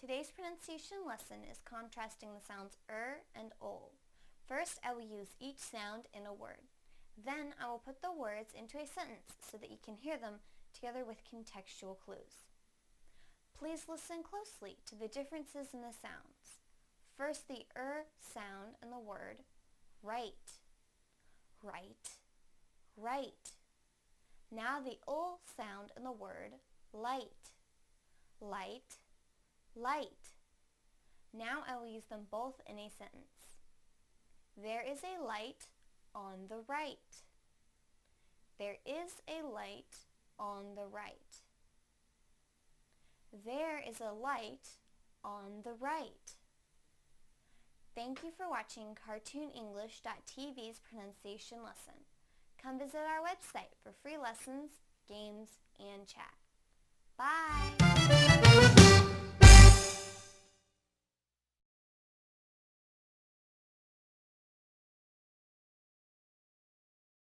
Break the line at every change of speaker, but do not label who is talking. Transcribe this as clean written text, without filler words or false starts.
Today's pronunciation lesson is contrasting the sounds and ol. First, I will use each sound in a word. Then, I will put the words into a sentence so that you can hear them together with contextual clues. Please listen closely to the differences in the sounds. First, the sound in the word right, right, right. Now the ol sound in the word light, light, light. Now I will use them both in a sentence. There is a light on the right. There is a light on the right. There is a light on the right. Thank you for watching CartoonEnglish.tv's pronunciation lesson. Come visit our website for free lessons, games, and chat. Bye!